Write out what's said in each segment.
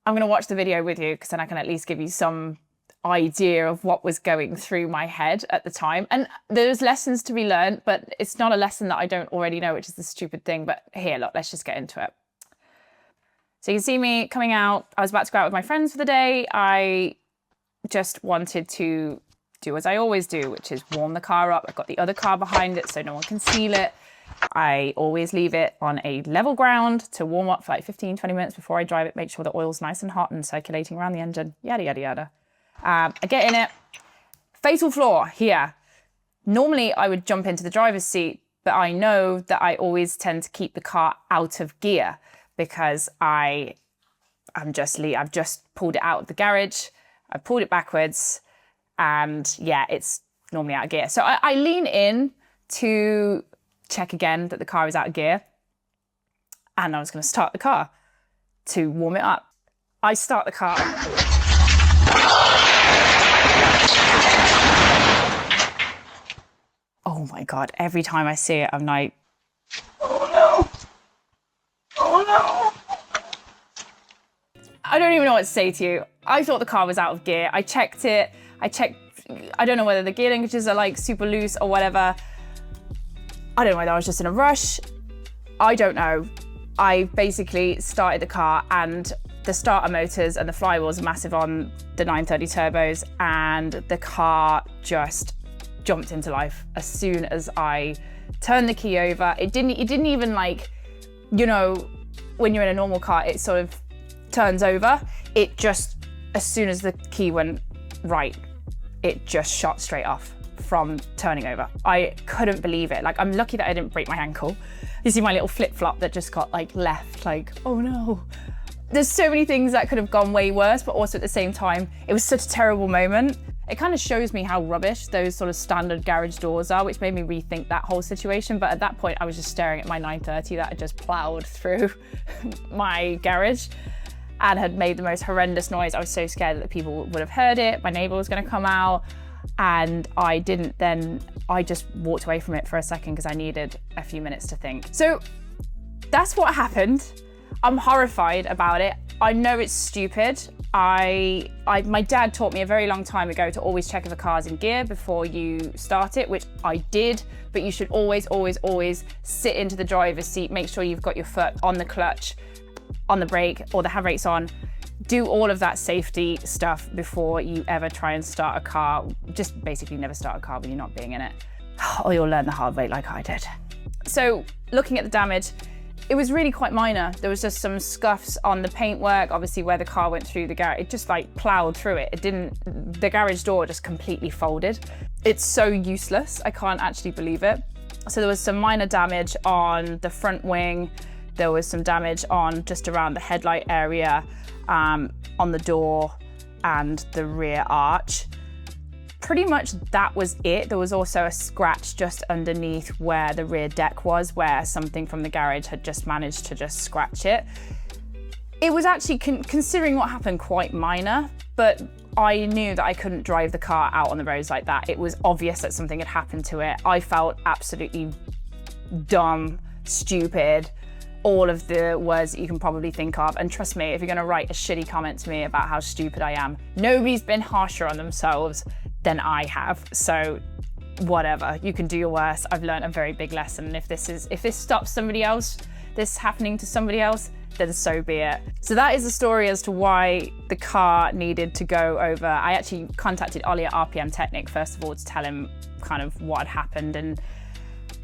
I'm going to watch the video with you because then I can at least give you some idea of what was going through my head at the time. And there's lessons to be learned, but it's not a lesson that I don't already know, which is the stupid thing. But here, look, let's just get into it. So you can see me coming out. I was about to go out with my friends for the day. I just wanted to do as I always do, which is warm the car up. I've got the other car behind it so no one can steal it. I always leave it on a level ground to warm up for like 15, 20 minutes before I drive it, make sure the oil's nice and hot and circulating around the engine, yada, yada, yada. I get in it. Fatal flaw here. Normally I would jump into the driver's seat, but I know that I always tend to keep the car out of gear because I've just pulled it out of the garage. I pulled it backwards and yeah, it's normally out of gear. So I lean in to check again that the car is out of gear. And I was going to start the car to warm it up. I start the car. Oh my God, every time I see it, I'm like, oh no, oh no. I don't even know what to say to you. I thought the car was out of gear. I checked it. I don't know whether the gear linkages are like super loose or whatever. I don't know whether I was just in a rush. I don't know. I basically started the car and the starter motors and the flywheels are massive on the 930 turbos and the car just jumped into life as soon as I turned the key over. It didn't even like, you know, when you're in a normal car, it sort of turns over. It just, as soon as the key went right, it just shot straight off from turning over. I couldn't believe it. Like, I'm lucky that I didn't break my ankle. You see my little flip-flop that just got like left, like, oh no. There's so many things that could have gone way worse, but also at the same time, it was such a terrible moment. It kind of shows me how rubbish those sort of standard garage doors are, which made me rethink that whole situation. But at that point, I was just staring at my 930 that had just plowed through my garage and had made the most horrendous noise. I was so scared that the people would have heard it. My neighbor was going to come out. And I didn't then, I just walked away from it for a second because I needed a few minutes to think. So that's what happened. I'm horrified about it. I know it's stupid. My dad taught me a very long time ago to always check if a car's in gear before you start it, which I did, but you should always, always, always sit into the driver's seat, make sure you've got your foot on the clutch, on the brake, or the handbrakes on. Do all of that safety stuff before you ever try and start a car. Just basically never start a car when you're not being in it. Or you'll learn the hard way like I did. So looking at the damage, it was really quite minor. There was just some scuffs on the paintwork, obviously where the car went through the garage. It just like plowed through it. The garage door just completely folded. It's so useless. I can't actually believe it. So there was some minor damage on the front wing. There was some damage on just around the headlight area, on the door and the rear arch. Pretty much that was it. There was also a scratch just underneath where the rear deck was, where something from the garage had just managed to just scratch it. It was actually, considering what happened, quite minor, but I knew that I couldn't drive the car out on the roads like that. It was obvious that something had happened to it. I felt absolutely dumb, stupid, all of the words that you can probably think of. And trust me, if you're gonna write a shitty comment to me about how stupid I am, nobody's been harsher on themselves than I have. So whatever, you can do your worst. I've learned a very big lesson. And if this stops somebody else, this happening to somebody else, then so be it. So that is the story as to why the car needed to go over. I actually contacted Ollie at RPM Technic first of all to tell him kind of what had happened, and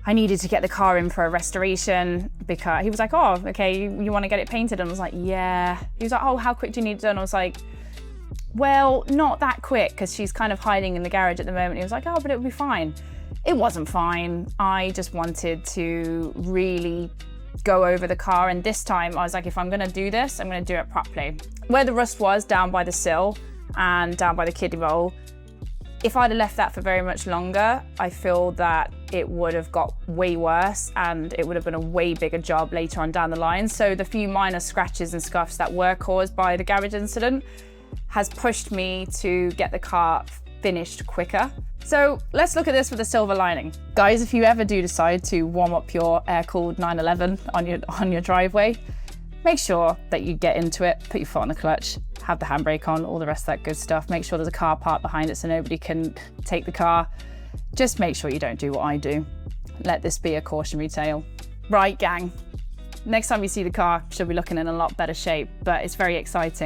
I needed to get the car in for a restoration because he was like, oh, okay, you want to get it painted? And I was like, yeah. He was like, oh, how quick do you need it done? I was like, well, not that quick because she's kind of hiding in the garage at the moment. He was like, oh, but it'll be fine. It wasn't fine. I just wanted to really go over the car. And this time I was like, if I'm gonna do this, I'm gonna do it properly. Where the rust was down by the sill and down by the kiddie bowl, if I'd have left that for very much longer, I feel that it would have got way worse and it would have been a way bigger job later on down the line. So the few minor scratches and scuffs that were caused by the garage incident has pushed me to get the car finished quicker. So let's look at this with a silver lining. Guys, if you ever do decide to warm up your air-cooled 911 on your driveway, make sure that you get into it, put your foot on the clutch, have the handbrake on, all the rest of that good stuff. Make sure there's a car parked behind it so nobody can take the car. Just make sure you don't do what I do. Let this be a cautionary tale. Right, gang. Next time you see the car, she'll be looking in a lot better shape, but it's very exciting.